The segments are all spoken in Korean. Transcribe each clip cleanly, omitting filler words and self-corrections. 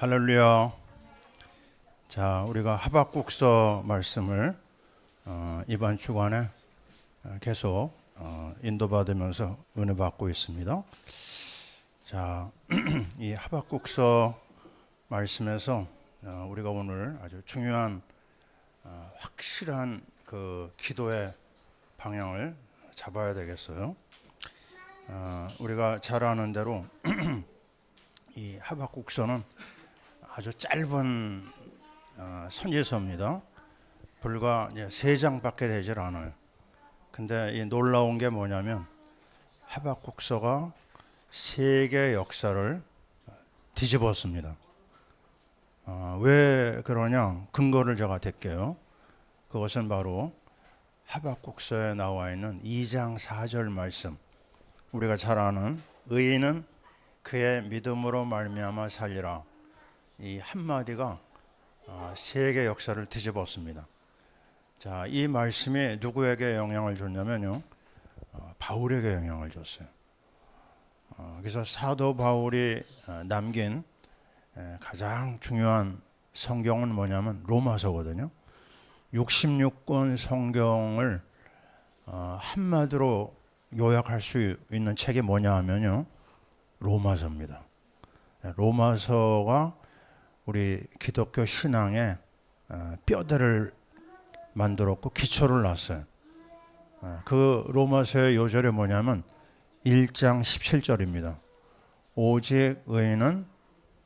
할렐루야. 자, 우리가 하박국서 말씀을 이번 주간에 계속 인도받으면서 은혜 받고 있습니다. 자, 이 하박국서 말씀에서 우리가 오늘 아주 중요한 확실한 그 기도의 방향을 잡아야 되겠어요. 우리가 잘 아는 대로 이 하박국서는 아주 짧은 선지서입니다. 불과 3장밖에 되질 않아요. 근데 이 놀라운 게 뭐냐면 하박국서가 세계 역사를 뒤집었습니다. 왜 그러냐? 근거를 제가 댈게요. 그것은 바로 하박국서에 나와 있는 2장 4절 말씀. 우리가 잘 아는 의인은 그의 믿음으로 말미암아 살리라. 이 한마디가 세계 역사를 뒤집었습니다. 자, 이 말씀이 누구에게 영향을 줬냐면요, 바울에게 영향을 줬어요. 그래서 사도 바울이 남긴 가장 중요한 성경은 뭐냐면 로마서거든요. 66권 성경을 한마디로 요약할 수 있는 책이 뭐냐 하면요, 로마서입니다. 로마서가 우리 기독교 신앙의 뼈대를 만들었고 기초를 놨어요. 그 로마서의 요절이 뭐냐면 1장 17절입니다. 오직 의인은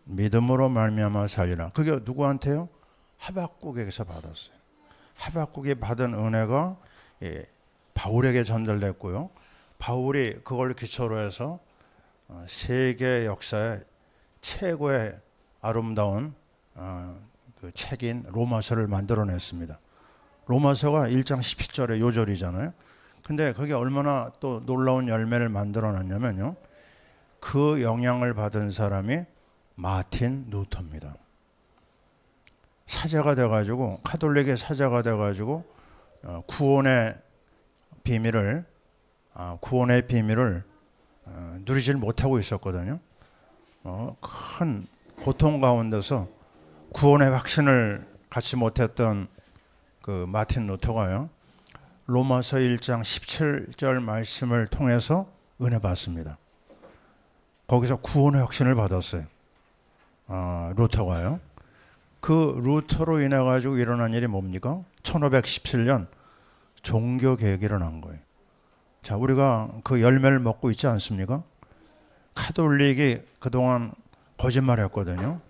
믿음으로 말미암아 살리라. 그게 누구한테요? 하박국에게서 받았어요. 하박국이 받은 은혜가 바울에게 전달됐고요. 바울이 그걸 기초로 해서 세계 역사의 최고의 아름다운 그 책인 로마서를 만들어냈습니다. 로마서가 1장 17절의 요절이잖아요. 근데 그게 얼마나 또 놀라운 열매를 만들어놨냐면요, 그 영향을 받은 사람이 마틴 루터입니다. 사자가 돼가지고, 카톨릭의 사자가 돼가지고 구원의 비밀을 누리질 못하고 있었거든요. 큰 고통 가운데서 구원의 확신을 갖지 못했던 그 마틴 루터가요, 로마서 1장 17절 말씀을 통해서 은혜 받습니다. 거기서 구원의 확신을 받았어요. 루터가요. 그 루터로 인해 가지고 일어난 일이 뭡니까? 1517년 종교개혁이 일어난 거예요. 자, 우리가 그 열매를 먹고 있지 않습니까? 카톨릭이 그동안 거짓말했거든요.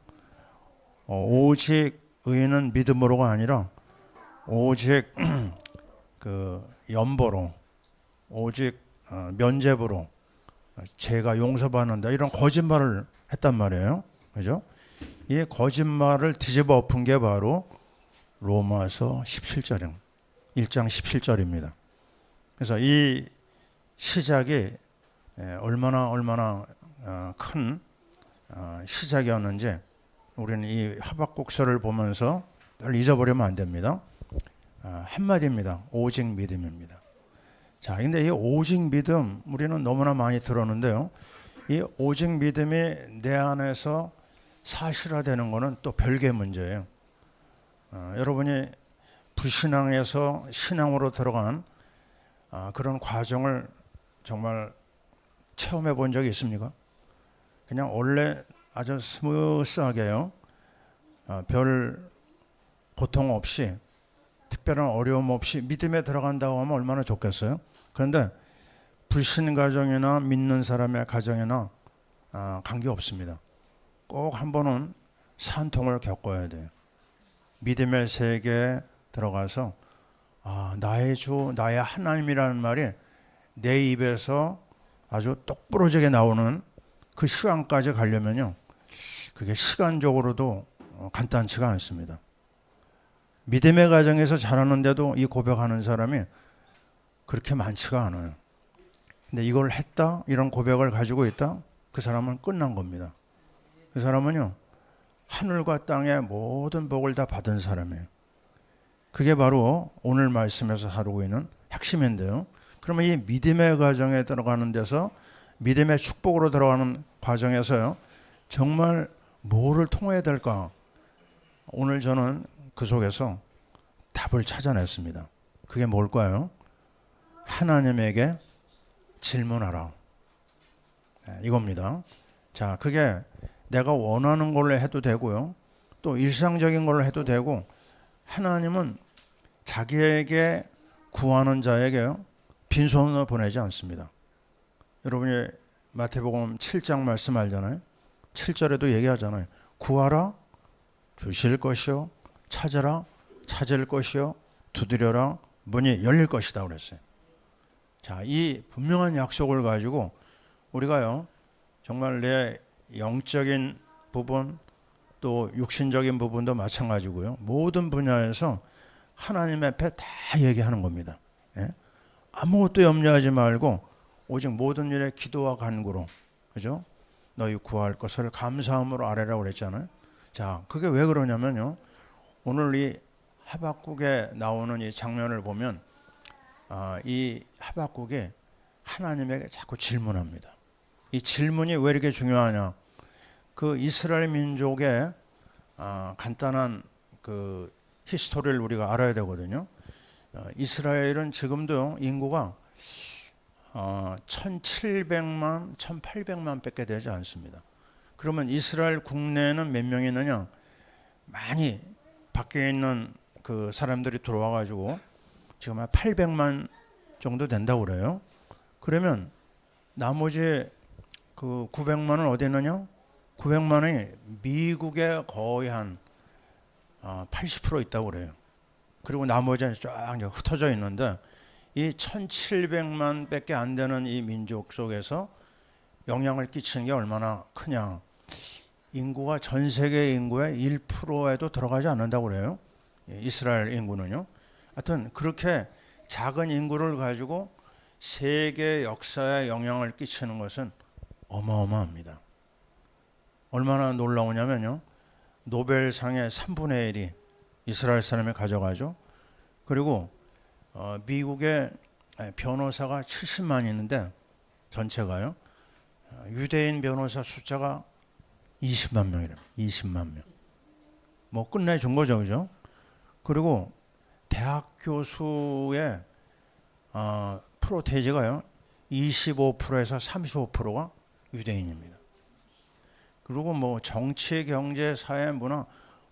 오직 의인은 믿음으로가 아니라 오직 그 연보로, 오직 면죄부로 죄가 용서받는다, 이런 거짓말을 했단 말이에요. 그죠? 이 거짓말을 뒤집어 엎은 게 바로 로마서 17절입니다. 1장 17절입니다. 그래서 이 시작이 얼마나 큰 시작이었는지 우리는 이 하박국서를 보면서 별 잊어버리면 안 됩니다. 한마디입니다. 오직 믿음입니다. 자, 근데 이 오직 믿음 우리는 너무나 많이 들었는데요, 이 오직 믿음이 내 안에서 사실화되는 것은 또 별개의 문제예요. 여러분이 불신앙에서 신앙으로 들어간 그런 과정을 정말 체험해 본 적이 있습니까? 그냥 원래 아주 스무스하게요, 별 고통 없이, 특별한 어려움 없이 믿음에 들어간다고 하면 얼마나 좋겠어요? 그런데 불신 가정이나 믿는 사람의 가정이나 관계없습니다. 꼭 한 번은 산통을 겪어야 돼요. 믿음의 세계에 들어가서 나의 주, 나의 하나님이라는 말이 내 입에서 아주 똑부러지게 나오는 그 시간까지 가려면요, 그게 시간적으로도 간단치가 않습니다. 믿음의 가정에서 자라는데도 이 고백하는 사람이 그렇게 많지가 않아요. 근데 이걸 했다, 이런 고백을 가지고 있다, 그 사람은 끝난 겁니다. 그 사람은요, 하늘과 땅의 모든 복을 다 받은 사람이에요. 그게 바로 오늘 말씀에서 다루고 있는 핵심인데요. 그러면 이 믿음의 과정에 들어가는 데서, 믿음의 축복으로 들어가는 과정에서요, 정말 뭐를 통해야 될까? 오늘 저는 그 속에서 답을 찾아냈습니다. 그게 뭘까요? 하나님에게 질문하라. 이겁니다. 자, 그게 내가 원하는 걸로 해도 되고요. 또 일상적인 걸로 해도 되고, 하나님은 자기에게 구하는 자에게요, 빈손으로 보내지 않습니다. 여러분이 마태복음 7장 말씀 알잖아요. 7절에도 얘기하잖아요. 구하라 주실 것이요, 찾아라 찾을 것이요, 두드려라 문이 열릴 것이다 그랬어요. 자, 이 분명한 약속을 가지고 우리가요, 정말 내 영적인 부분 또 육신적인 부분도 마찬가지고요, 모든 분야에서 하나님 앞에 다 얘기하는 겁니다. 예? 아무것도 염려하지 말고 오직 모든 일에 기도와 간구로, 그죠? 너희 구할 것을 감사함으로 아뢰라고 그랬잖아요. 자, 그게 왜 그러냐면요, 오늘 이 하박국에 나오는 이 장면을 보면 이 하박국이 하나님에게 자꾸 질문합니다. 이 질문이 왜 이렇게 중요하냐? 그 이스라엘 민족의 간단한 그 히스토리를 우리가 알아야 되거든요. 이스라엘은 지금도 인구가 1700만, 1800만 밖에 되지 않습니다. 그러면 이스라엘 국내에는 몇 명이 있느냐? 많이 밖에 있는 그 사람들이 들어와 가지고 지금 한 800만 정도 된다고 그래요. 그러면 나머지 그 900만은 어디 있느냐? 900만이 미국에 거의 한 80% 있다고 그래요. 그리고 나머지는 쫙 흩어져 있는데, 이 1700만 밖에 안 되는 이 민족 속에서 영향을 끼치는 게 얼마나 크냐? 인구가 전 세계 인구의 1%에도 들어가지 않는다고 그래요. 이스라엘 인구는요. 하여튼 그렇게 작은 인구를 가지고 세계 역사에 영향을 끼치는 것은 어마어마합니다. 얼마나 놀라우냐면요, 노벨상의 3분의 1이 이스라엘 사람이 가져가죠. 그리고 미국의 변호사가 70만 있는데 전체가요, 유대인 변호사 숫자가 20만 명이랍니다. 20만 명. 뭐 끝내준 거죠, 그죠? 그리고 대학 교수의 프로테이지가요, 25%에서 35%가 유대인입니다. 그리고 뭐 정치, 경제, 사회, 문화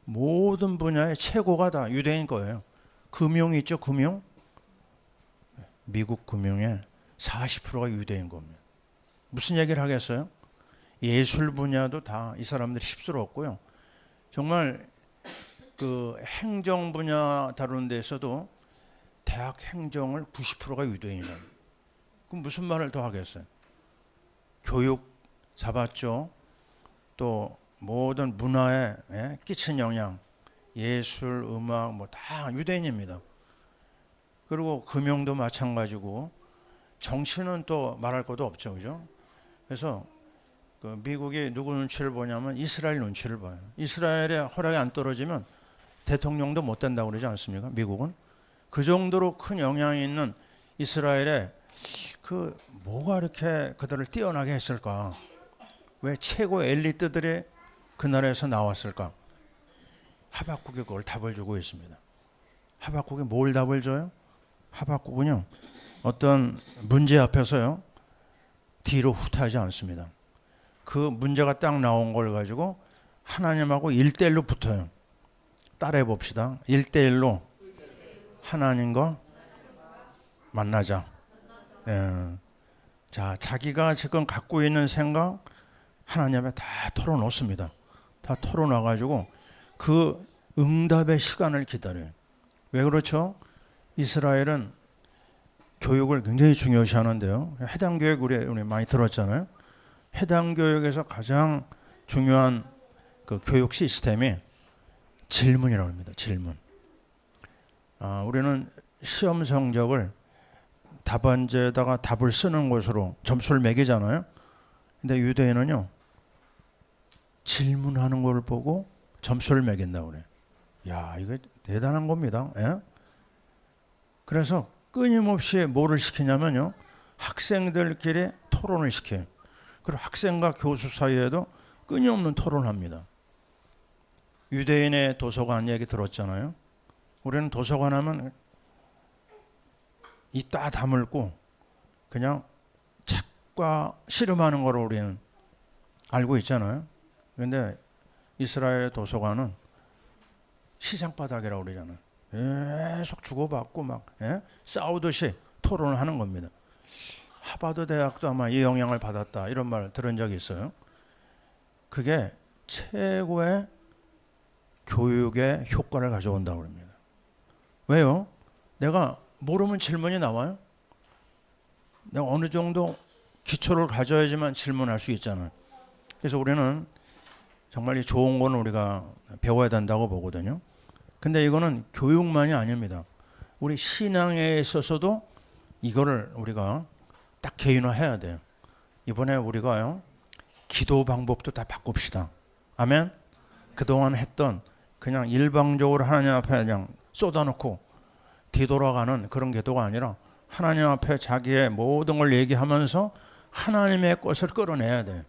모든 분야의 최고가 다 유대인 거예요. 금융이 있죠, 금융. 미국 금융의 40%가 유대인 겁니다. 무슨 얘기를 하겠어요? 예술 분야도 다 이 사람들이 휩쓸었고요. 정말 그 행정 분야 다루는 데서도 대학 행정을 90%가 유대인이에요. 그럼 무슨 말을 더 하겠어요? 교육 잡았죠. 또 모든 문화에 끼친 영향, 예술, 음악 뭐 다 유대인입니다. 그리고 금융도 마찬가지고, 정치는 또 말할 것도 없죠, 그죠? 그래서 그 미국이 누구 눈치를 보냐면 이스라엘 눈치를 봐요. 이스라엘의 허락이 안 떨어지면 대통령도 못 된다고 그러지 않습니까? 미국은 그 정도로 큰 영향이 있는 이스라엘에 그 뭐가 이렇게 그들을 뛰어나게 했을까? 왜 최고 엘리트들이 그 나라에서 나왔을까? 하박국이 그걸 답을 주고 있습니다. 하박국이 뭘 답을 줘요? 하박국은요, 어떤 문제 앞에서요, 뒤로 후퇴하지 않습니다. 그 문제가 딱 나온 걸 가지고 하나님하고 1대1로 붙어요. 따라해 봅시다. 1대1로 하나님과 만나자. 예. 자, 자기가 지금 갖고 있는 생각 하나님 앞에 다 털어놓습니다. 다 털어놔가지고 그 응답의 시간을 기다려요. 왜 그렇죠? 이스라엘은 교육을 굉장히 중요시 하는데요. 해당 교육 우리 많이 들었잖아요. 해당 교육에서 가장 중요한 그 교육 시스템이 질문이라고 합니다. 질문. 우리는 시험 성적을 답안지에다가 답을 쓰는 것으로 점수를 매기잖아요. 근데 유대인은요, 질문하는 걸 보고 점수를 매긴다고 그래요. 야, 이거 대단한 겁니다. 예? 그래서 끊임없이 뭐를 시키냐면요, 학생들끼리 토론을 시켜요. 그리고 학생과 교수 사이에도 끊임없는 토론을 합니다. 유대인의 도서관 얘기 들었잖아요. 우리는 도서관 하면 이 따 다물고 그냥 책과 씨름하는 걸 우리는 알고 있잖아요. 그런데 이스라엘의 도서관은 시장바닥이라고 그러잖아요. 계속 주고받고 막 싸우듯이 토론을 하는 겁니다. 하버드 대학도 아마 이 영향을 받았다 이런 말 들은 적이 있어요. 그게 최고의 교육의 효과를 가져온다고 합니다. 왜요? 내가 모르면 질문이 나와요. 내가 어느 정도 기초를 가져야지만 질문할 수 있잖아요. 그래서 우리는 정말 이 좋은 건 우리가 배워야 된다고 보거든요. 근데 이거는 교육만이 아닙니다. 우리 신앙에 있어서도 이거를 우리가 딱 개인화해야 돼요. 이번에 우리가요, 기도 방법도 다 바꿉시다. 아멘? 그동안 했던 그냥 일방적으로 하나님 앞에 그냥 쏟아놓고 뒤돌아가는 그런 기도가 아니라 하나님 앞에 자기의 모든 걸 얘기하면서 하나님의 것을 끌어내야 돼.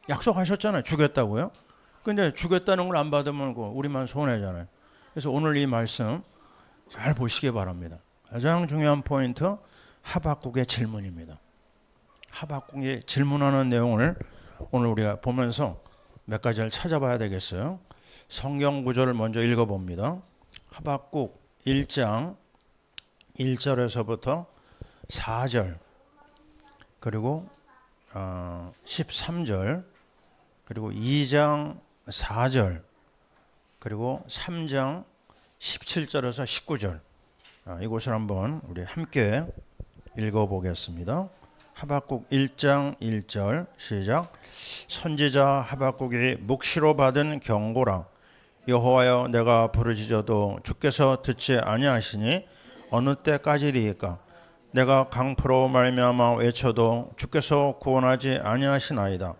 약속하셨잖아요. 주겠다고요. 근데 주겠다는 걸 안 받으면 우리만 손해잖아요. 그래서 오늘 이 말씀 잘 보시기 바랍니다. 가장 중요한 포인트, 하박국의 질문입니다. 하박국이 질문하는 내용을 오늘 우리가 보면서 몇 가지를 찾아봐야 되겠어요. 성경 구절을 먼저 읽어봅니다. 하박국 1장 1절에서부터 4절 그리고 13절 그리고 2장 4절 그리고 3장 17절에서 19절 이곳을 한번 우리 함께 읽어보겠습니다. 하박국 1장 1절 시작. 선지자 하박국이 묵시로 받은 경고라. 여호와여, 내가 부르짖어도 주께서 듣지 아니하시니 어느 때까지리이까? 내가 강포로 말미암아 외쳐도 주께서 구원하지 아니하시나이다.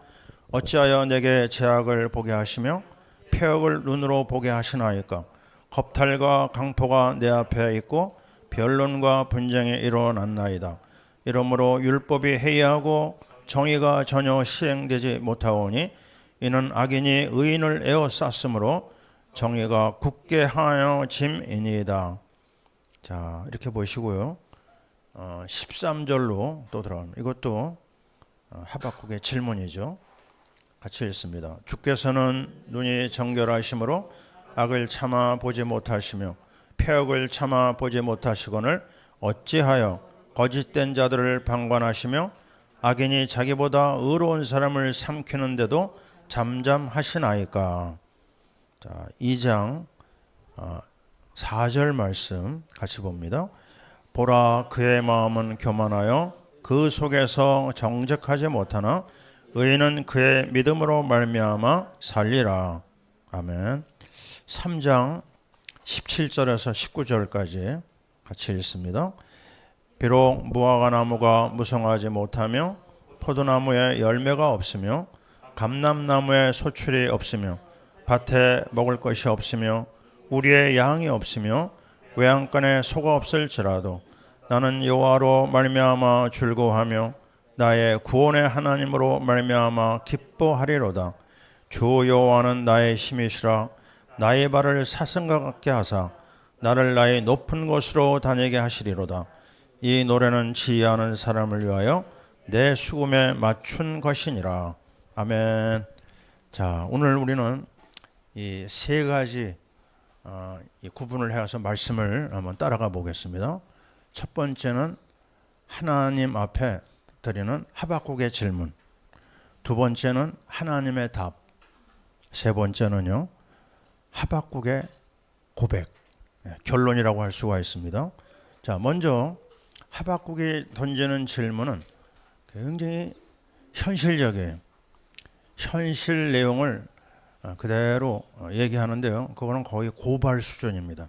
어찌하여 내게 제약을 보게 하시며 폐역을 눈으로 보게 하시나이까? 겁탈과 강포가 내 앞에 있고 변론과 분쟁이 일어났나이다. 이러므로 율법이 해이하고 정의가 전혀 시행되지 못하오니 이는 악인이 의인을 에워쌌으므로 정의가 굳게 하여 짐이니이다. 자, 이렇게 보시고요. 13절로 또 들어갑니다. 이것도 하박국의 질문이죠. 같이 읽습니다. 주께서는 눈이 정결하심으로 악을 참아 보지 못하시며 폐역을 참아 보지 못하시거늘 어찌하여 거짓된 자들을 방관하시며 악인이 자기보다 의로운 사람을 삼키는데도 잠잠하시나이까? 자, 2장 4절 말씀 같이 봅니다. 보라, 그의 마음은 교만하여 그 속에서 정직하지 못하나 의인은 그의 믿음으로 말미암아 살리라. 아멘. 3장 17절에서 19절까지 같이 읽습니다. 비록 무화과 나무가 무성하지 못하며 포도나무에 열매가 없으며 감람나무에 소출이 없으며 밭에 먹을 것이 없으며 우리의 양이 없으며 외양간에 소가 없을지라도 나는 여호와로 말미암아 즐거워하며 나의 구원의 하나님으로 말미암아 기뻐하리로다. 주 여호와는 나의 힘이시라. 나의 발을 사슴과 같게 하사 나를 나의 높은 곳으로 다니게 하시리로다. 이 노래는 지혜하는 사람을 위하여 내 수금에 맞춘 것이니라. 아멘. 자, 오늘 우리는 이 세 가지 이 구분을 해서 말씀을 한번 따라가 보겠습니다. 첫 번째는 하나님 앞에 드리는 하박국의 질문. 두 번째는 하나님의 답. 세 번째는요, 하박국의 고백, 결론이라고 할 수가 있습니다. 자, 먼저 하박국이 던지는 질문은 굉장히 현실적이에요. 현실 내용을 그대로 얘기하는데요. 그거는 거의 고발 수준입니다.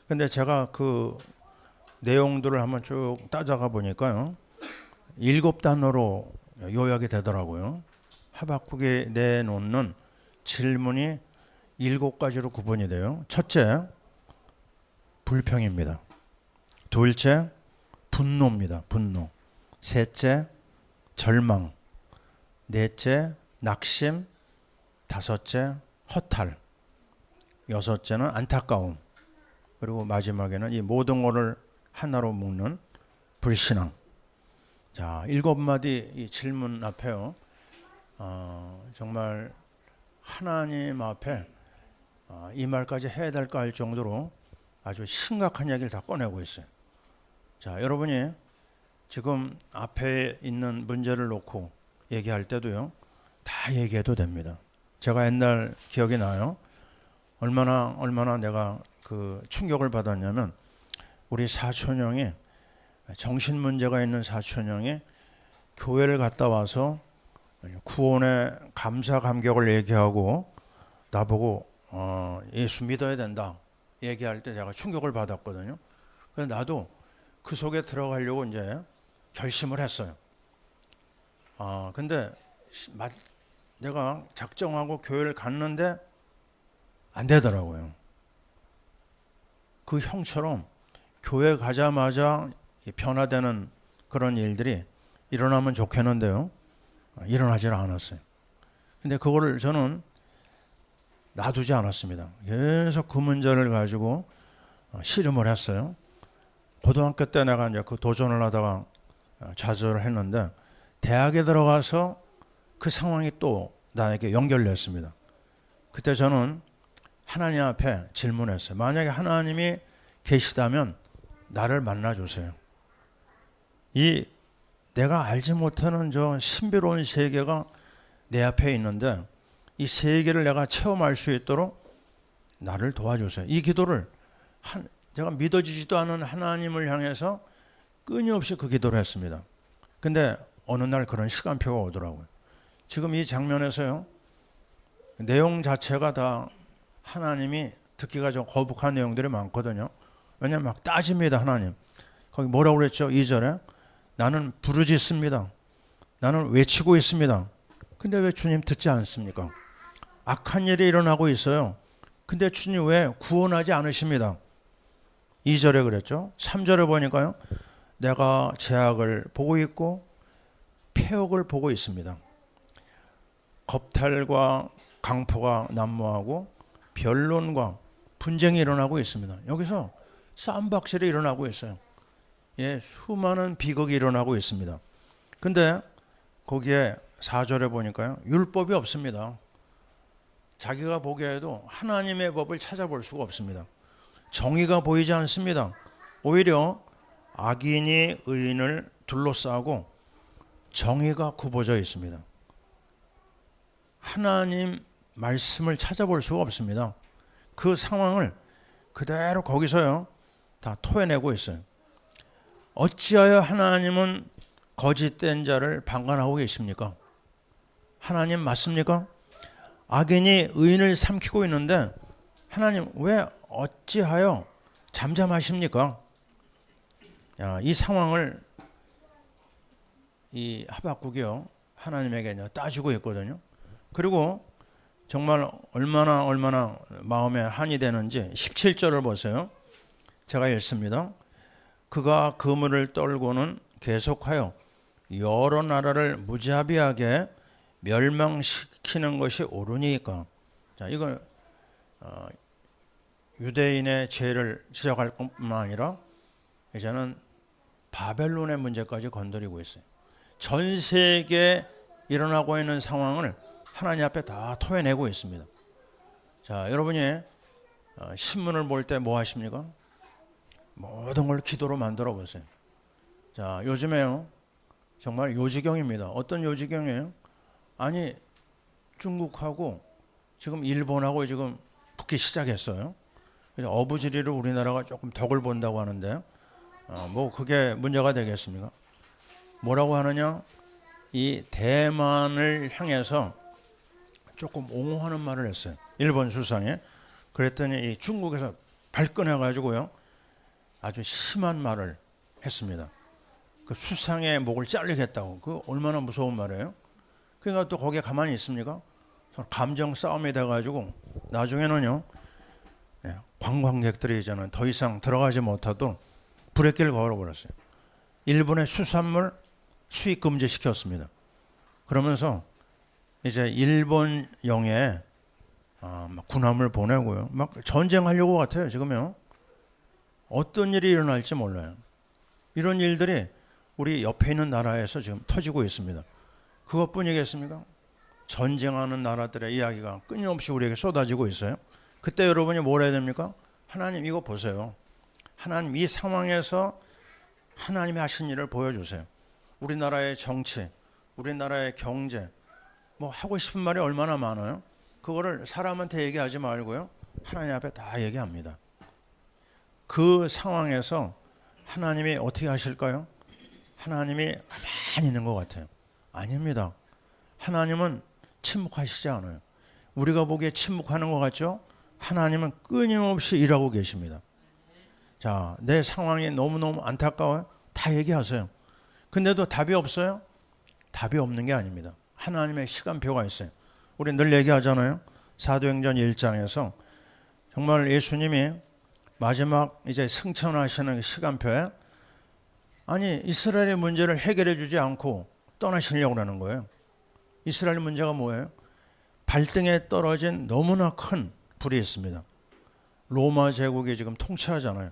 근데 제가 그 내용들을 한번 쭉 따져가 보니까요, 7단어로 요약이 되더라고요. 하박국이 내놓는 질문이 7가지로 구분이 돼요. 첫째, 불평입니다. 둘째, 분노입니다. 분노. 셋째, 절망. 넷째, 낙심. 다섯째, 허탈. 여섯째는 안타까움, 그리고 마지막에는 이 모든 것을 하나로 묶는 불신앙. 자, 7마디 이 질문 앞에요. 정말 하나님 앞에 이 말까지 해야 될까 할 정도로 아주 심각한 이야기를 다 꺼내고 있어요. 자, 여러분이 지금 앞에 있는 문제를 놓고 얘기할 때도요, 다 얘기해도 됩니다. 제가 옛날 기억이 나요. 얼마나 내가 그 충격을 받았냐면, 우리 사촌 형이, 정신 문제가 있는 사촌 형이 교회를 갔다 와서 구원의 감사 감격을 얘기하고 나보고 예수 믿어야 된다 얘기할 때 제가 충격을 받았거든요. 그래서 나도 그 속에 들어가려고 이제 결심을 했어요. 근데 내가 작정하고 교회를 갔는데 안 되더라고요. 그 형처럼 교회 가자마자 변화되는 그런 일들이 일어나면 좋겠는데요, 일어나질 않았어요. 근데 그거를 저는 놔두지 않았습니다. 계속 그 문제를 가지고 씨름을 했어요. 고등학교 때 내가 이제 그 도전을 하다가 좌절을 했는데, 대학에 들어가서 그 상황이 또 나에게 연결됐습니다. 그때 저는 하나님 앞에 질문했어요. 만약에 하나님이 계시다면 나를 만나주세요. 이 내가 알지 못하는 저 신비로운 세계가 내 앞에 있는데, 이 세계를 내가 체험할 수 있도록 나를 도와주세요. 이 기도를 제가 믿어지지도 않은 하나님을 향해서 끊임없이 그 기도를 했습니다. 근데 어느 날 그런 시간표가 오더라고요. 지금 이 장면에서요, 내용 자체가 다 하나님이 듣기가 좀 거북한 내용들이 많거든요. 왜냐하면 막 따집니다. 하나님 거기 뭐라고 그랬죠? 2절에 나는 부르짖습니다. 나는 외치고 있습니다. 근데 왜 주님 듣지 않습니까? 악한 일이 일어나고 있어요. 근데 주님 왜 구원하지 않으십니다? 2절에 그랬죠. 3절에 보니까요, 내가 죄악을 보고 있고 폐역을 보고 있습니다. 겁탈과 강포가 난무하고 변론과 분쟁이 일어나고 있습니다. 여기서 싸움박질이 일어나고 있어요. 예, 수많은 비극이 일어나고 있습니다. 근데 거기에 4절에 보니까요, 율법이 없습니다. 자기가 보기에도 하나님의 법을 찾아볼 수가 없습니다. 정의가 보이지 않습니다. 오히려 악인이 의인을 둘러싸고 정의가 굽어져 있습니다. 하나님 말씀을 찾아볼 수가 없습니다. 그 상황을 그대로 거기서요 다 토해내고 있어요. 어찌하여 하나님은 거짓된 자를 방관하고 계십니까? 하나님 맞습니까? 악인이 의인을 삼키고 있는데 하나님 왜 어찌하여 잠잠하십니까? 이 상황을 이 하박국이요 하나님에게 따지고 있거든요. 그리고 정말 얼마나 마음에 한이 되는지 17절을 보세요. 제가 읽습니다. 그가 그물을 떨고는 계속하여 여러 나라를 무자비하게 멸망시키는 것이 옳으니까. 자, 이건 유대인의 죄를 지적할 뿐만 아니라 이제는 바벨론의 문제까지 건드리고 있어요. 전 세계에 일어나고 있는 상황을 하나님 앞에 다 토해내고 있습니다. 자, 여러분이 신문을 볼 때 뭐 하십니까? 모든 걸 기도로 만들어 보세요. 자, 요즘에요 정말 요지경입니다. 어떤 요지경이에요? 아니, 중국하고 지금 일본하고 지금 붙기 시작했어요. 그래서 어부지리를 우리나라가 조금 덕을 본다고 하는데, 뭐 그게 문제가 되겠습니까? 뭐라고 하느냐? 이 대만을 향해서 조금 옹호하는 말을 했어요. 일본 수상에. 그랬더니 이 중국에서 발끈해 가지고요 아주 심한 말을 했습니다. 그 수상의 목을 자르겠다고. 그 얼마나 무서운 말이에요. 그러니까 또 거기에 가만히 있습니까? 감정 싸움이 돼가지고 나중에는요 관광객들이 이제는 더 이상 들어가지 못하도록 브레이크를 걸어버렸어요. 일본의 수산물 수입 금지시켰습니다. 그러면서 이제 일본령에 막 군함을 보내고요. 막 전쟁하려고 같아요, 지금요. 어떤 일이 일어날지 몰라요. 이런 일들이 우리 옆에 있는 나라에서 지금 터지고 있습니다. 그것뿐이겠습니까? 전쟁하는 나라들의 이야기가 끊임없이 우리에게 쏟아지고 있어요. 그때 여러분이 뭘 해야 됩니까? 하나님 이거 보세요. 하나님 이 상황에서 하나님이 하신 일을 보여주세요. 우리나라의 정치, 우리나라의 경제, 뭐 하고 싶은 말이 얼마나 많아요. 그거를 사람한테 얘기하지 말고요. 하나님 앞에 다 얘기합니다. 그 상황에서 하나님이 어떻게 하실까요? 하나님이 가만히 있는 것 같아요. 아닙니다. 하나님은 침묵하시지 않아요. 우리가 보기에 침묵하는 것 같죠? 하나님은 끊임없이 일하고 계십니다. 자, 내 상황이 너무너무 안타까워요. 다 얘기하세요. 근데도 답이 없어요? 답이 없는 게 아닙니다. 하나님의 시간표가 있어요. 우리 늘 얘기하잖아요. 사도행전 1장에서 정말 예수님이 마지막 이제 승천하시는 시간표에 아니 이스라엘의 문제를 해결해 주지 않고 떠나시려고 하는 거예요. 이스라엘 문제가 뭐예요? 발등에 떨어진 너무나 큰 불이 있습니다. 로마 제국이 지금 통치하잖아요.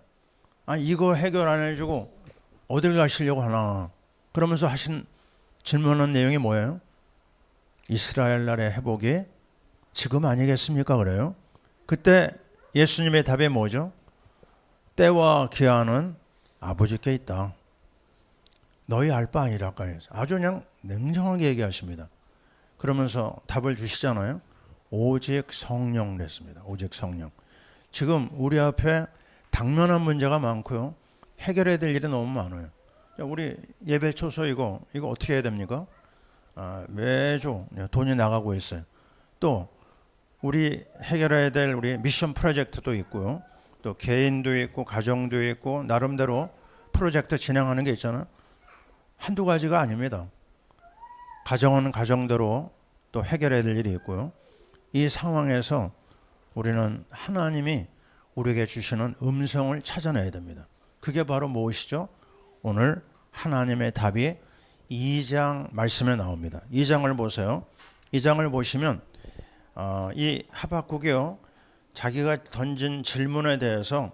아니 이거 해결 안 해주고 어딜 가시려고 하나. 그러면서 하신 질문한 내용이 뭐예요? 이스라엘 나라의 회복이 지금 아니겠습니까? 그래요. 그때 예수님의 답이 뭐죠? 때와 기한은 아버지께 있다. 너희 알 바 아니랄까 해서 아주 그냥 냉정하게 얘기하십니다. 그러면서 답을 주시잖아요. 오직 성령 냈습니다. 오직 성령. 지금 우리 앞에 당면한 문제가 많고요. 해결해야 될 일이 너무 많아요. 우리 예배 초소 이거 어떻게 해야 됩니까? 매주 돈이 나가고 있어요. 또 우리 해결해야 될 우리 미션 프로젝트도 있고요. 또 개인도 있고 가정도 있고 나름대로 프로젝트 진행하는 게 있잖아요. 한두 가지가 아닙니다. 가정은 가정대로 또 해결해야 될 일이 있고요. 이 상황에서 우리는 하나님이 우리에게 주시는 음성을 찾아내야 됩니다. 그게 바로 무엇이죠? 오늘 하나님의 답이 2장 말씀에 나옵니다. 2장을 보세요. 2장을 보시면 이 하박국이요. 자기가 던진 질문에 대해서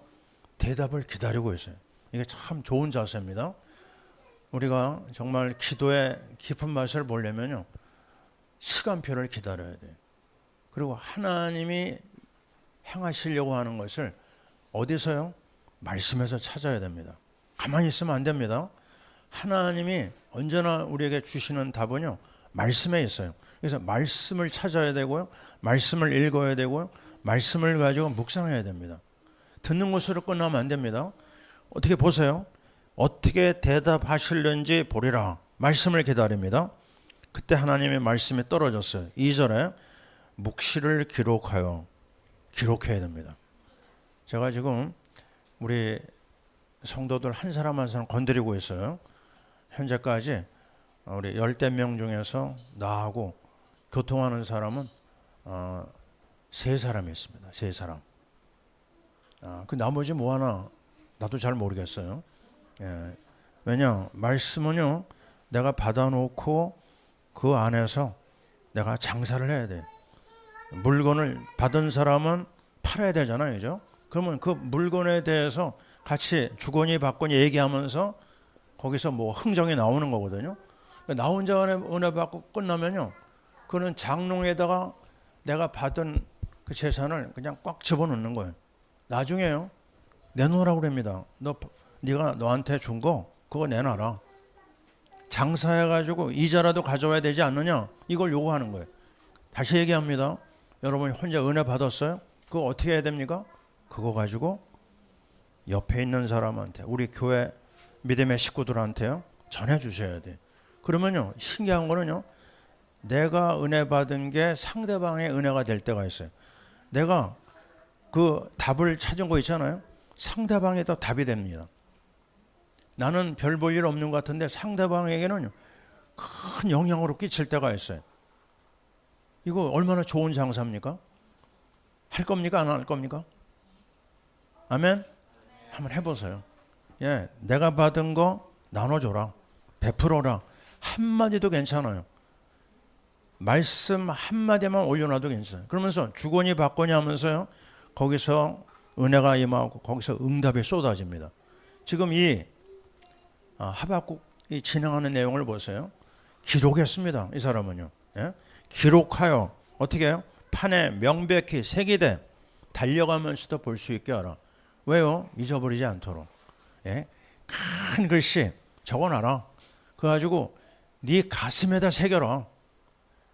대답을 기다리고 있어요. 이게 참 좋은 자세입니다. 우리가 정말 기도의 깊은 맛을 보려면요. 시간표를 기다려야 돼요. 그리고 하나님이 행하시려고 하는 것을 어디서요? 말씀에서 찾아야 됩니다. 가만히 있으면 안 됩니다. 하나님이 언제나 우리에게 주시는 답은요. 말씀에 있어요. 그래서 말씀을 찾아야 되고요. 말씀을 읽어야 되고요. 말씀을 가지고 묵상해야 됩니다. 듣는 것으로 끝나면 안 됩니다. 어떻게 보세요. 어떻게 대답하실는지 보리라. 말씀을 기다립니다. 그때 하나님의 말씀이 떨어졌어요. 2절에 묵시를 기록해야 됩니다. 제가 지금 우리 성도들 한 사람 한 사람 건드리고 있어요. 현재까지 우리 10대 명 중에서 나하고 교통하는 사람은 3사람이 있습니다. 3사람. 그 나머지 뭐 하나 나도 잘 모르겠어요. 예. 왜냐 말씀은요 내가 받아놓고 그 안에서 내가 장사를 해야 돼. 물건을 받은 사람은 팔아야 되잖아요, 그죠? 그러면 그 물건에 대해서 같이 주거니 받거니 얘기하면서 거기서 뭐 흥정이 나오는 거거든요. 나 혼자 은혜 받고 끝나면요, 그는 장롱에다가 내가 받은 그 재산을 그냥 꽉 집어넣는 거예요. 나중에요 내놓으라고 그럽니다. 네가 너한테 준 거 그거 내놔라. 장사해가지고 이자라도 가져와야 되지 않느냐, 이걸 요구하는 거예요. 다시 얘기합니다. 여러분이 혼자 은혜 받았어요? 그거 어떻게 해야 됩니까? 그거 가지고 옆에 있는 사람한테, 우리 교회 믿음의 식구들한테요 전해주셔야 돼. 그러면요 신기한 거는요, 내가 은혜 받은 게 상대방의 은혜가 될 때가 있어요. 내가 그 답을 찾은 거 있잖아요. 상대방이 더 답이 됩니다. 나는 별 볼 일 없는 것 같은데 상대방에게는 큰 영향으로 끼칠 때가 있어요. 이거 얼마나 좋은 장사입니까? 할 겁니까? 안 할 겁니까? 아멘? 한번 해보세요. 예, 내가 받은 거 나눠줘라. 베풀어라. 한마디도 괜찮아요. 말씀 한마디만 올려놔도 괜찮아요. 그러면서 주거니 받거니 하면서요, 거기서 은혜가 임하고 거기서 응답이 쏟아집니다. 지금 이 하박국이 진행하는 내용을 보세요. 기록했습니다. 이 사람은요. 예? 기록하여 어떻게 해요? 판에 명백히 새기되 달려가면서도 볼 수 있게 하라. 왜요? 잊어버리지 않도록. 예? 큰 글씨 적어놔라. 그거 가지고 네 가슴에다 새겨라.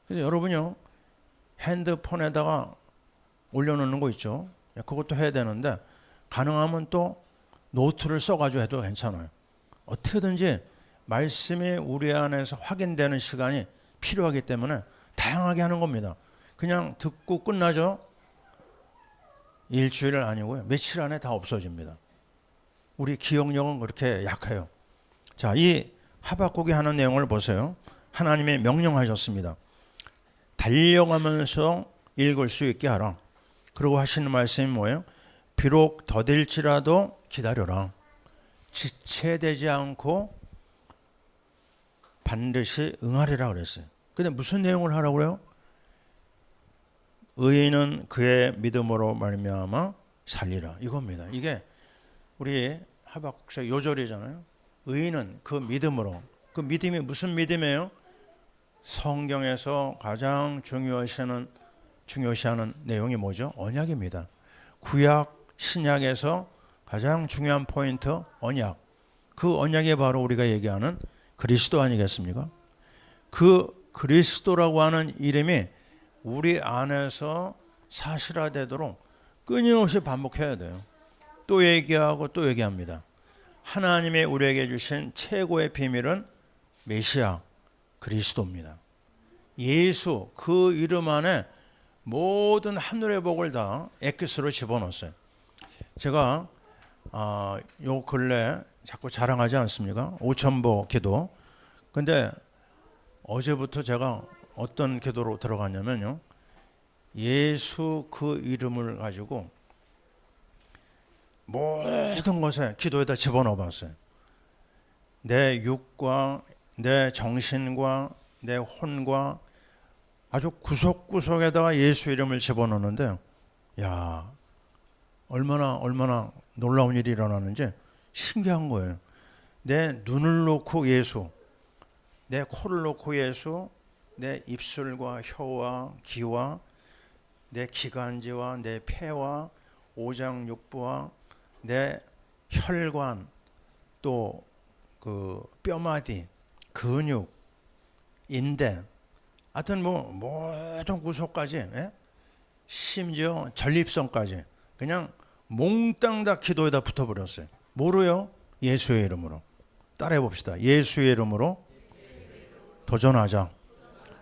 그래서 여러분요, 핸드폰에다가 올려놓는 거 있죠. 그것도 해야 되는데 가능하면 또 노트를 써가지고 해도 괜찮아요. 어떻게든지 말씀이 우리 안에서 확인되는 시간이 필요하기 때문에 다양하게 하는 겁니다. 그냥 듣고 끝나죠? 일주일 아니고요, 며칠 안에 다 없어집니다. 우리 기억력은 그렇게 약해요. 자, 이 하박국이 하는 내용을 보세요. 하나님이 명령하셨습니다. 달려가면서 읽을 수 있게 하라. 그리고 하시는 말씀이 뭐예요? 비록 더딜지라도 기다려라. 지체되지 않고 반드시 응하리라 그랬어요. 근데 무슨 내용을 하라고 그래요? 의인은 그의 믿음으로 말미암아 살리라. 이겁니다. 이게 우리 하박국서 요절이잖아요. 의인은 그 믿음으로. 그 믿음이 무슨 믿음이에요? 성경에서 가장 중요시하는 내용이 뭐죠? 언약입니다. 구약, 신약에서 가장 중요한 포인트, 언약. 그 언약이 바로 우리가 얘기하는 그리스도 아니겠습니까? 그 그리스도라고 하는 이름이 우리 안에서 사실화되도록 끊임없이 반복해야 돼요. 또 얘기하고 또 얘기합니다. 하나님의 우리에게 주신 최고의 비밀은 메시아, 그리스도입니다. 예수, 그 이름 안에 모든 하늘의 복을 다 엑기스로 집어넣었어요. 제가 요 근래 자꾸 자랑하지 않습니까? 5,000보 기도. 근데 어제부터 제가 어떤 기도로 들어갔냐면요, 예수 그 이름을 가지고 모든 것에 기도에다 집어넣어 봤어요. 내 육과 내 정신과 내 혼과 아주 구석구석에다가 예수 이름을 집어넣는데, 야, 얼마나 놀라운 일이 일어나는지 신기한 거예요. 내 눈을 놓고 예수, 내 코를 놓고 예수, 내 입술과 혀와 귀와 내 기관지와 내 폐와 오장육부와 내 혈관, 또 그 뼈마디, 근육, 인대, 하여튼 뭐 모든 구석까지, 예? 심지어 전립선까지 그냥 몽땅 다 기도에다 붙어버렸어요. 뭐로요? 예수의 이름으로. 따라해 봅시다. 예수의 이름으로 도전하자.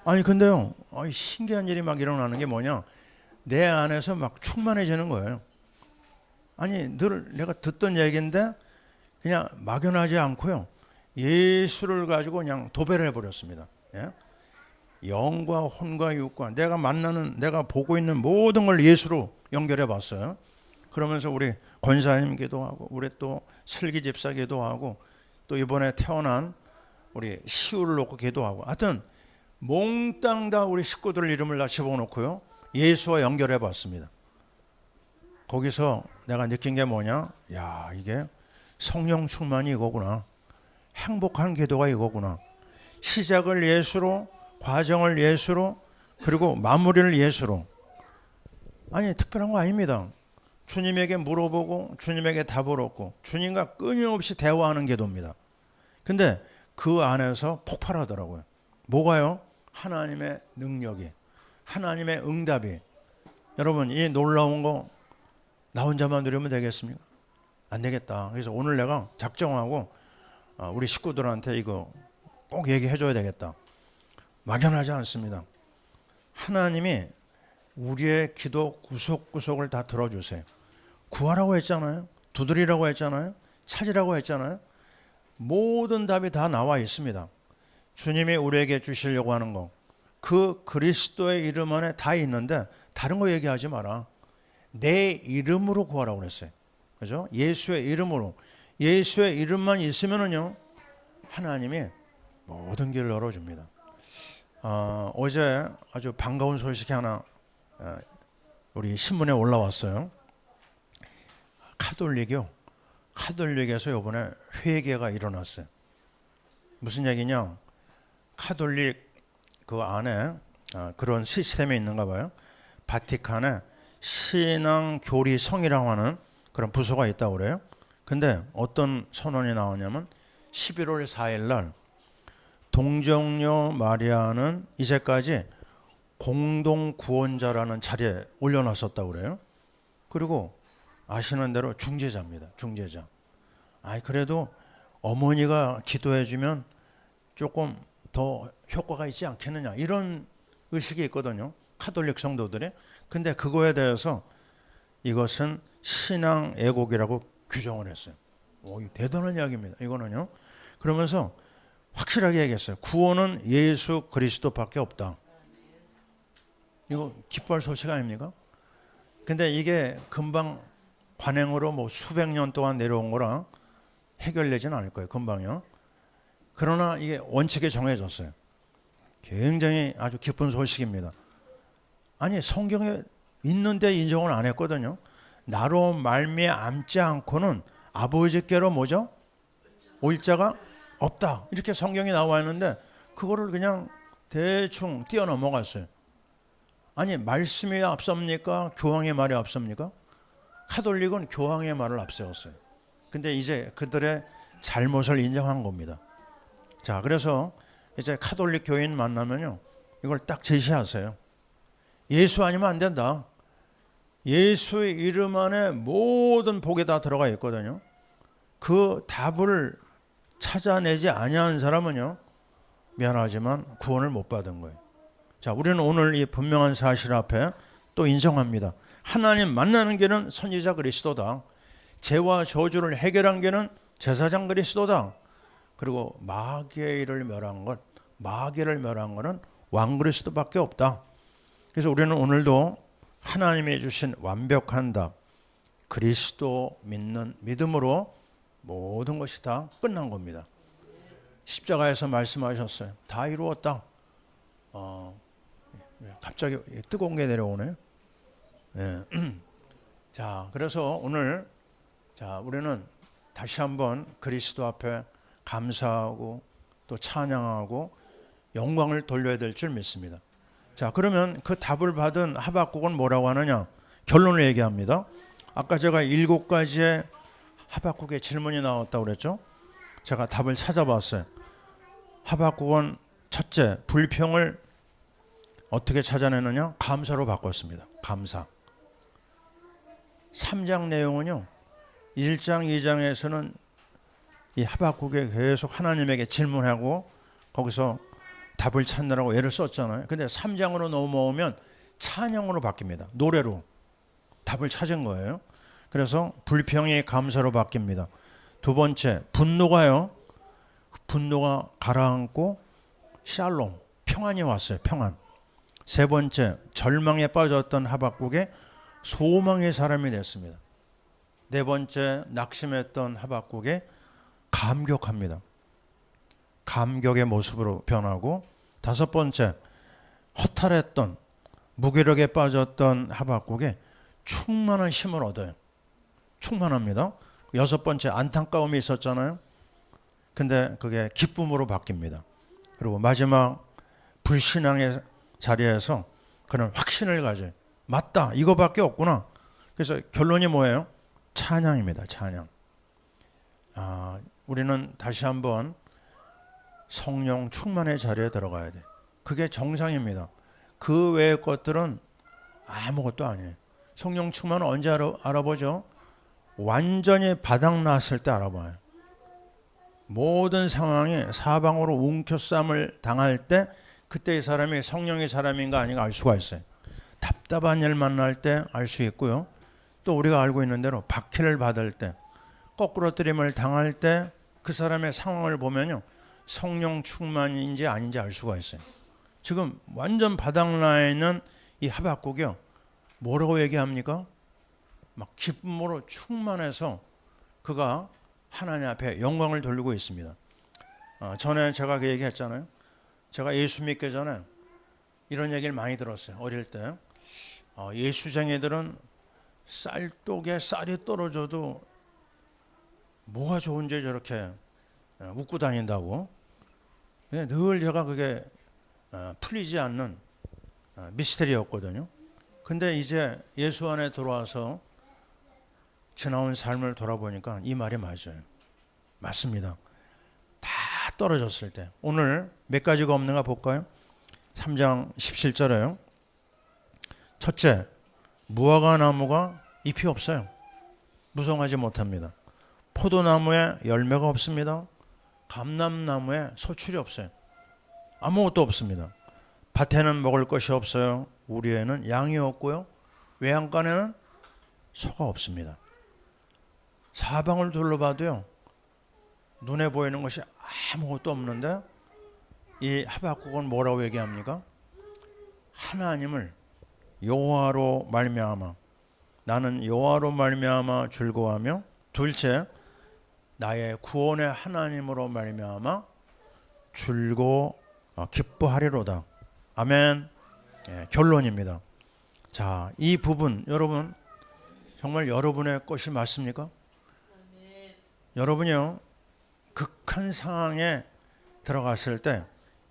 아니 근데요, 신기한 일이 막 일어나는 게 뭐냐, 내 안에서 막 충만해지는 거예요. 아니 늘 내가 듣던 얘기인데 그냥 막연하지 않고요, 예수를 가지고 그냥 도배를 해버렸습니다. 예? 영과 혼과 육과 내가 만나는, 내가 보고 있는 모든 걸 예수로 연결해 봤어요. 그러면서 우리 권사님 기도하고, 우리 또 슬기 집사 기도하고, 또 이번에 태어난 우리 시우를 놓고 기도하고, 하여튼 몽땅 다 우리 식구들 이름을 다 집어넣고요, 예수와 연결해 봤습니다. 거기서 내가 느낀 게 뭐냐, 야, 이게 성령 충만이 이거구나. 행복한 기도가 이거구나. 시작을 예수로, 과정을 예수로, 그리고 마무리를 예수로. 아니 특별한 거 아닙니다. 주님에게 물어보고 주님에게 답을 얻고 주님과 끊임없이 대화하는 기도입니다. 근데 그 안에서 폭발하더라고요. 뭐가요? 하나님의 능력이, 하나님의 응답이. 여러분, 이 놀라운 거 나 혼자만 누리면 되겠습니까? 안 되겠다. 그래서 오늘 내가 작정하고 우리 식구들한테 이거 꼭 얘기해 줘야 되겠다. 막연하지 않습니다. 하나님이 우리의 기도 구석구석을 다 들어주세요. 구하라고 했잖아요. 두드리라고 했잖아요. 찾으라고 했잖아요. 모든 답이 다 나와 있습니다. 주님이 우리에게 주시려고 하는 거, 그 그리스도의 이름 안에 다 있는데 다른 거 얘기하지 마라. 내 이름으로 구하라고 그랬어요. 그죠? 예수의 이름으로. 예수의 이름만 있으면은요, 하나님이 모든 길을 열어줍니다. 어제 아주 반가운 소식이 하나 우리 신문에 올라왔어요. 카톨릭에서 이번에 회개가 일어났어요. 무슨 얘기냐? 카톨릭 그 안에 그런 시스템이 있는가 봐요. 바티칸에 신앙교리성이라고 하는 그런 부서가 있다고 그래요. 근데 어떤 선언이 나오냐면 11월 4일 날 동정녀 마리아는 이제까지 공동구원자라는 자리에 올려놨었다고 그래요. 그리고 아시는 대로 중재자입니다. 중재자. 그래도 어머니가 기도해주면 조금 더 효과가 있지 않겠느냐, 이런 의식이 있거든요, 카톨릭 성도들이. 근데 그거에 대해서 이것은 신앙 애곡이라고 규정을 했어요. 대단한 이야기입니다, 이거는요. 그러면서 확실하게 얘기했어요. 구원은 예수 그리스도밖에 없다. 이거 기뻐할 소식 아닙니까? 근데 이게 금방 관행으로 수백 년 동안 내려온 거라 해결되지는 않을 거예요, 금방요. 그러나 이게 원칙이 정해졌어요. 굉장히 아주 기쁜 소식입니다. 아니, 성경에 있는데 인정을 안 했거든요. 나로 말미암지 않고는 아버지께로 뭐죠? 올 자가 없다, 이렇게 성경이 나와 있는데 그거를 그냥 대충 뛰어넘어갔어요. 아니, 말씀이 앞섭니까? 교황의 말이 앞섭니까? 카톨릭은 교황의 말을 앞세웠어요. 근데 이제 그들의 잘못을 인정한 겁니다. 자, 그래서 이제 카톨릭 교인 만나면요, 이걸 딱 제시하세요. 예수 아니면 안 된다. 예수의 이름 안에 모든 복이 다 들어가 있거든요. 그 답을 찾아내지 아니한 사람은요, 미안하지만 구원을 못 받은 거예요. 자, 우리는 오늘 이 분명한 사실 앞에 또 인정합니다. 하나님 만나는 길은 선지자 그리스도다. 죄와 저주를 해결한 길은 제사장 그리스도다. 그리고 마귀를 멸한 것은 왕 그리스도밖에 없다. 그래서 우리는 오늘도 하나님이 주신 완벽한 답, 그리스도 믿는 믿음으로 모든 것이 다 끝난 겁니다. 십자가에서 말씀하셨어요. 다 이루었다. 갑자기 뜨거운 게 내려오네요. 네. 자, 그래서 오늘 우리는 다시 한번 그리스도 앞에 감사하고 또 찬양하고 영광을 돌려야 될 줄 믿습니다. 자, 그러면 그 답을 받은 하박국은 뭐라고 하느냐? 결론을 얘기합니다. 아까 제가 7가지의 하박국의 질문이 나왔다고 그랬죠? 제가 답을 찾아봤어요. 하박국은 첫째, 불평을 어떻게 찾아내느냐? 감사로 바꿨습니다. 감사. 3장 내용은요, 1장, 2장에서는 이 하박국에 계속 하나님에게 질문하고 거기서 답을 찾느라고 애를 썼잖아요. 근데 3장으로 넘어오면 찬양으로 바뀝니다. 노래로 답을 찾은 거예요. 그래서 불평이 감사로 바뀝니다. 두 번째, 분노가 가라앉고 샬롬, 평안이 왔어요. 평안. 세 번째, 절망에 빠졌던 하박국에 소망의 사람이 됐습니다. 네 번째, 낙심했던 하박국에 감격합니다. 감격의 모습으로 변하고, 다섯 번째, 허탈했던 무기력에 빠졌던 하박국에 충만한 힘을 얻어요. 충만합니다. 여섯 번째, 안타까움이 있었잖아요. 근데 그게 기쁨으로 바뀝니다. 그리고 마지막, 불신앙의 자리에서 그런 확신을 가져요. 맞다, 이거밖에 없구나. 그래서 결론이 뭐예요? 찬양입니다. 찬양. 우리는 다시 한번 성령 충만의 자리에 들어가야 돼. 그게 정상입니다. 그 외의 것들은 아무것도 아니에요. 성령 충만은 언제 알아보죠? 완전히 바닥났을 때 알아봐요. 모든 상황이 사방으로 움켜쌈을 당할 때, 그때 이 사람이 성령의 사람인가 아닌가 알 수가 있어요. 답답한 일 만날 때 알 수 있고요. 또 우리가 알고 있는 대로 박해를 받을 때, 거꾸로뜨림을 당할 때 그 사람의 상황을 보면요, 성령 충만인지 아닌지 알 수가 있어요. 지금 완전 바닥나 있는 이 하박국이요, 뭐라고 얘기합니까? 막 기쁨으로 충만해서 그가 하나님 앞에 영광을 돌리고 있습니다. 전에 제가 그 얘기했잖아요. 제가 예수 믿기 전에 이런 얘기를 많이 들었어요. 어릴 때 예수쟁이들은 쌀독에 쌀이 떨어져도 뭐가 좋은지 저렇게 웃고 다닌다고. 늘 제가 그게 풀리지 않는 미스테리였거든요. 근데 이제 예수 안에 들어와서 지나온 삶을 돌아보니까 이 말이 맞아요. 맞습니다. 다 떨어졌을 때. 오늘 몇 가지가 없는가 볼까요? 3장 17절에요. 첫째, 무화과 나무가 잎이 없어요. 무성하지 못합니다. 포도나무에 열매가 없습니다. 감람나무에 소출이 없어요. 아무것도 없습니다. 밭에는 먹을 것이 없어요. 우리에는 양이 없고요. 외양간에는 소가 없습니다. 사방을 둘러봐도요, 눈에 보이는 것이 아무것도 없는데 이 하박국은 뭐라고 얘기합니까? 하나님을 여호와로 말미암아, 나는 여호와로 말미암아 즐거워하며, 둘째, 나의 구원의 하나님으로 말미암아 기뻐하리로다. 아멘. 결론입니다. 자, 이 부분 여러분 정말 여러분의 것이 맞습니까? 여러분이요, 극한 상황에 들어갔을 때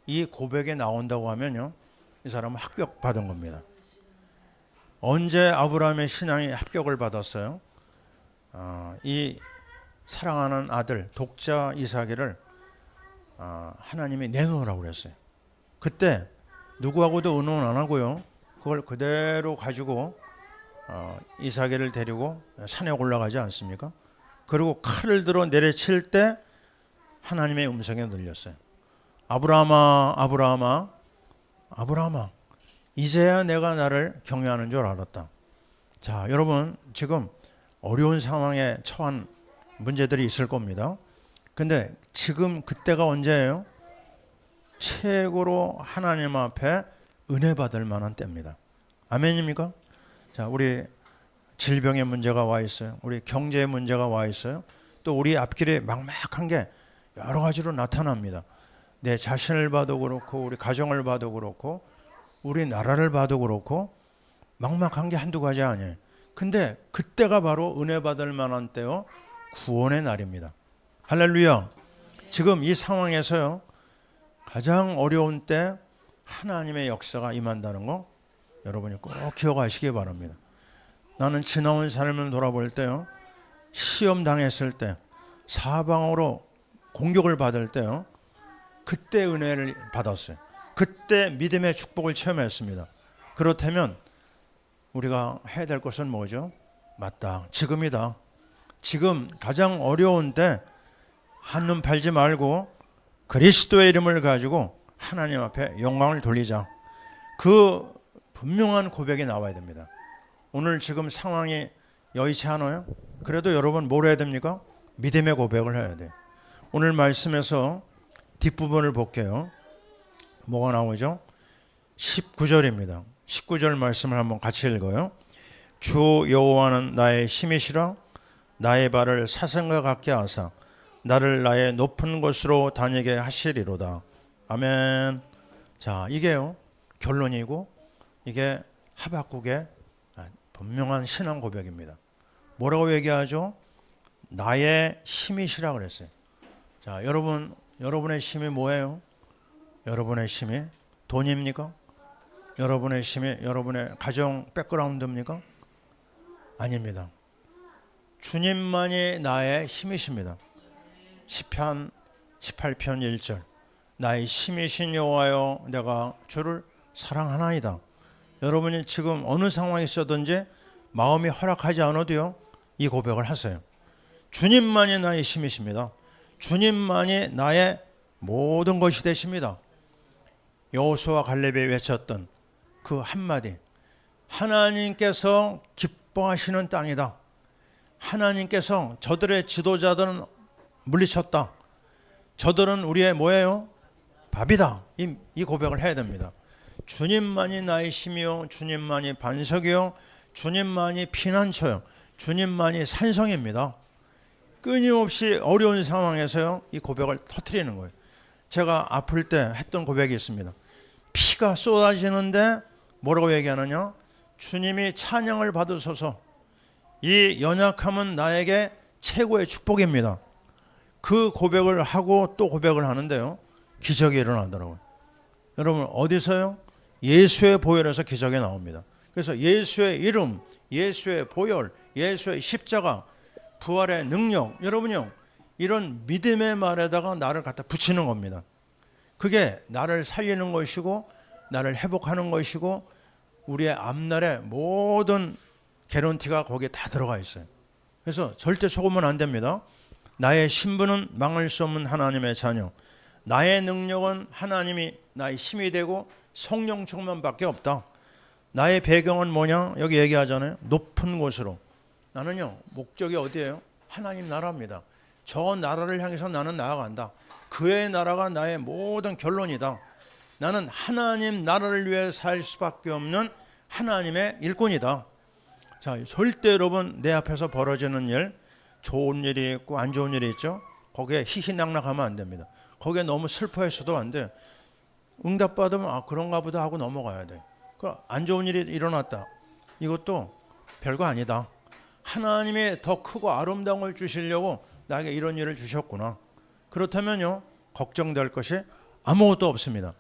이 고백이 나온다고 하면요, 이 사람은 합격받은 겁니다. 언제 아브라함의 신앙이 합격을 받았어요? 이 사랑하는 아들 독자 이삭을 하나님이 내놓으라고 그랬어요. 그때 누구하고도 의논 안 하고요, 그걸 그대로 가지고 이삭을 데리고 산에 올라가지 않습니까? 그리고 칼을 들어 내려칠 때 하나님의 음성에 들렸어요. 아브라함아, 아브라함아, 아브라함아, 이제야 내가 나를 경외하는 줄 알았다. 자, 여러분 지금 어려운 상황에 처한 문제들이 있을 겁니다. 근데 지금 그때가 언제예요? 최고로 하나님 앞에 은혜 받을 만한 때입니다. 아멘입니까? 자, 우리 질병의 문제가 와 있어요. 우리 경제의 문제가 와 있어요. 또 우리 앞길에 막막한 게 여러 가지로 나타납니다. 내 자신을 봐도 그렇고, 우리 가정을 봐도 그렇고, 우리 나라를 봐도 그렇고, 막막한 게 한두 가지 아니에요. 근데 그때가 바로 은혜 받을 만한 때요, 구원의 날입니다. 할렐루야. 지금 이 상황에서요, 가장 어려운 때 하나님의 역사가 임한다는 거 여러분이 꼭 기억하시기 바랍니다. 나는 지나온 삶을 돌아볼 때요, 시험 당했을 때, 사방으로 공격을 받을 때요, 그때 은혜를 받았어요. 그때 믿음의 축복을 체험했습니다. 그렇다면 우리가 해야 될 것은 뭐죠? 맞다, 지금이다. 지금 가장 어려운 때 한눈 팔지 말고 그리스도의 이름을 가지고 하나님 앞에 영광을 돌리자. 그 분명한 고백이 나와야 됩니다. 오늘 지금 상황이 여의치 않아요? 그래도 여러분 뭘 해야 됩니까? 믿음의 고백을 해야 돼요. 오늘 말씀에서 뒷부분을 볼게요. 뭐가 나오죠? 19절입니다. 19절 말씀을 한번 같이 읽어요. 주 여호와는 나의 힘이시라. 나의 발을 사슴과 같게 하사 나를 나의 높은 곳으로 다니게 하시리로다. 아멘. 자, 이게요, 결론이고, 이게 하박국의 분명한 신앙 고백입니다. 뭐라고 얘기하죠? 나의 힘이시라 그랬어요. 자, 여러분의 힘이 뭐예요? 여러분의 힘이 돈입니까? 여러분의 힘이 여러분의 가정 백그라운드입니까? 아닙니다. 주님만이 나의 힘이십니다. 시편 18편 1절, 나의 힘이신 여호와여 내가 주를 사랑하나이다. 여러분이 지금 어느 상황에 있어든지 마음이 허락하지 않아도요, 이 고백을 하세요. 주님만이 나의 힘이십니다. 주님만이 나의 모든 것이 되십니다. 여호수아와 갈렙이 외쳤던 그 한마디, 하나님께서 기뻐하시는 땅이다. 하나님께서 저들의 지도자들은 물리쳤다. 저들은 우리의 뭐예요? 밥이다. 이 고백을 해야 됩니다. 주님만이 나의 힘이요, 주님만이 반석이요, 주님만이 피난처요, 주님만이 산성입니다. 끊임없이 어려운 상황에서요, 이 고백을 터뜨리는 거예요. 제가 아플 때 했던 고백이 있습니다. 피가 쏟아지는데 뭐라고 얘기하느냐? 주님이 찬양을 받으소서. 이 연약함은 나에게 최고의 축복입니다. 그 고백을 하고 또 고백을 하는데요, 기적이 일어나더라고요. 여러분, 어디서요? 예수의 보혈에서 기적이 나옵니다. 그래서 예수의 이름, 예수의 보혈, 예수의 십자가, 부활의 능력, 여러분요, 이런 믿음의 말에다가 나를 갖다 붙이는 겁니다. 그게 나를 살리는 것이고 나를 회복하는 것이고 우리의 앞날의 모든 개런티가 거기에 다 들어가 있어요. 그래서 절대 속으면 안 됩니다. 나의 신분은 망할 수 없는 하나님의 자녀, 나의 능력은 하나님이 나의 힘이 되고 성령 충만밖에 없다. 나의 배경은 뭐냐? 여기 얘기하잖아요. 높은 곳으로. 나는요, 목적이 어디예요? 하나님 나라입니다. 저 나라를 향해서 나는 나아간다. 그의 나라가 나의 모든 결론이다. 나는 하나님 나라를 위해 살 수밖에 없는 하나님의 일꾼이다. 자, 절대 여러분 내 앞에서 벌어지는 일, 좋은 일이 있고 안 좋은 일이 있죠. 거기에 희희낙낙하면 안 됩니다. 거기에 너무 슬퍼했어도 안 돼. 응답받으면 그런가 보다 하고 넘어가야 돼. 안 좋은 일이 일어났다. 이것도 별거 아니다. 하나님이 더 크고 아름다운 걸 주시려고 나에게 이런 일을 주셨구나. 그렇다면요, 걱정될 것이 아무것도 없습니다.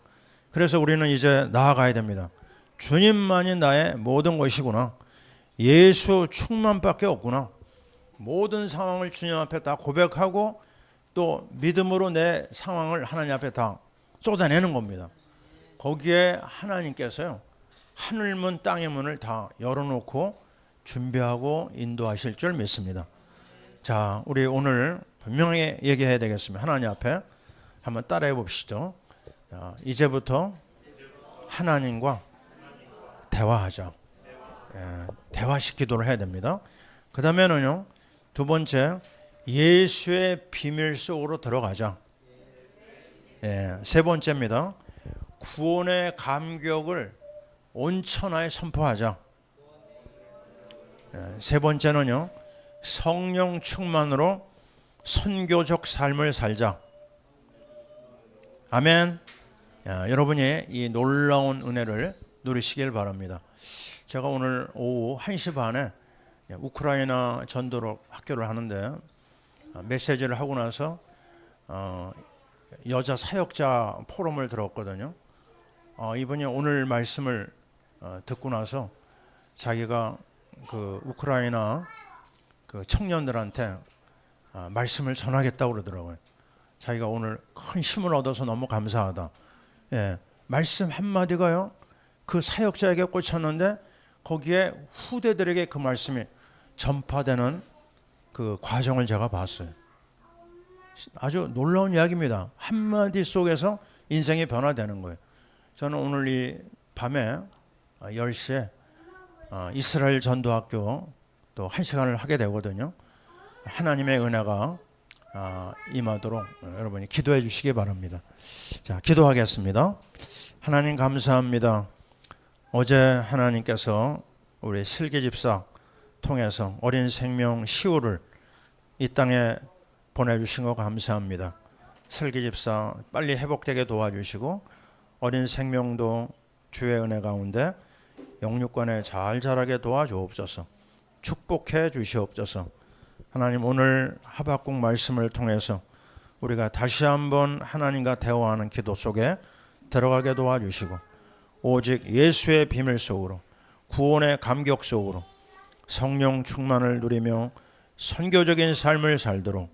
그래서 우리는 이제 나아가야 됩니다. 주님만이 나의 모든 것이구나. 예수 충만밖에 없구나. 모든 상황을 주님 앞에 다 고백하고 또 믿음으로 내 상황을 하나님 앞에 다 쏟아내는 겁니다. 거기에 하나님께서요, 하늘문 땅의 문을 다 열어놓고 준비하고 인도하실 줄 믿습니다. 자, 우리 오늘 분명히 얘기해야 되겠습니다. 하나님 앞에 한번 따라해 봅시다. 자, 이제부터 하나님과 대화하자. 대화식 기도를 해야 됩니다. 그 다음에는요, 두 번째, 예수의 비밀 속으로 들어가자. 세 번째입니다. 구원의 감격을 온 천하에 선포하자. 세 번째는요, 성령 충만으로 선교적 삶을 살자. 아멘. 여러분이 이 놀라운 은혜를 누리시길 바랍니다. 제가 오늘 오후 1시 반에 우크라이나 전도로 학교를 하는데 메시지를 하고 나서 여자 사역자 포럼을 들었거든요. 이분이 오늘 말씀을 듣고 나서 자기가 그 우크라이나 그 청년들한테 말씀을 전하겠다고 그러더라고요. 자기가 오늘 큰 힘을 얻어서 너무 감사하다. 말씀 한마디가요, 그 사역자에게 꽂혔는데 거기에 후대들에게 그 말씀이 전파되는 그 과정을 제가 봤어요. 아주 놀라운 이야기입니다. 한마디 속에서 인생이 변화되는 거예요. 저는 오늘 이 밤에 10시에 이스라엘 전도학교 또 1시간을 하게 되거든요. 하나님의 은혜가 임하도록 여러분이 기도해 주시기 바랍니다. 자, 기도하겠습니다. 하나님 감사합니다. 어제 하나님께서 우리 슬기 집사 통해서 어린 생명 시호를 이 땅에 보내주신 거 감사합니다. 슬기 집사 빨리 회복되게 도와주시고 어린 생명도 주의 은혜 가운데 영육간에 잘 자라게 도와주옵소서. 축복해 주시옵소서. 하나님, 오늘 하박국 말씀을 통해서 우리가 다시 한번 하나님과 대화하는 기도 속에 들어가게 도와주시고 오직 예수의 비밀 속으로 구원의 감격 속으로 성령 충만을 누리며 선교적인 삶을 살도록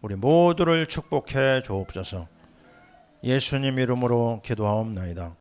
우리 모두를 축복해 주옵소서. 예수님 이름으로 기도하옵나이다.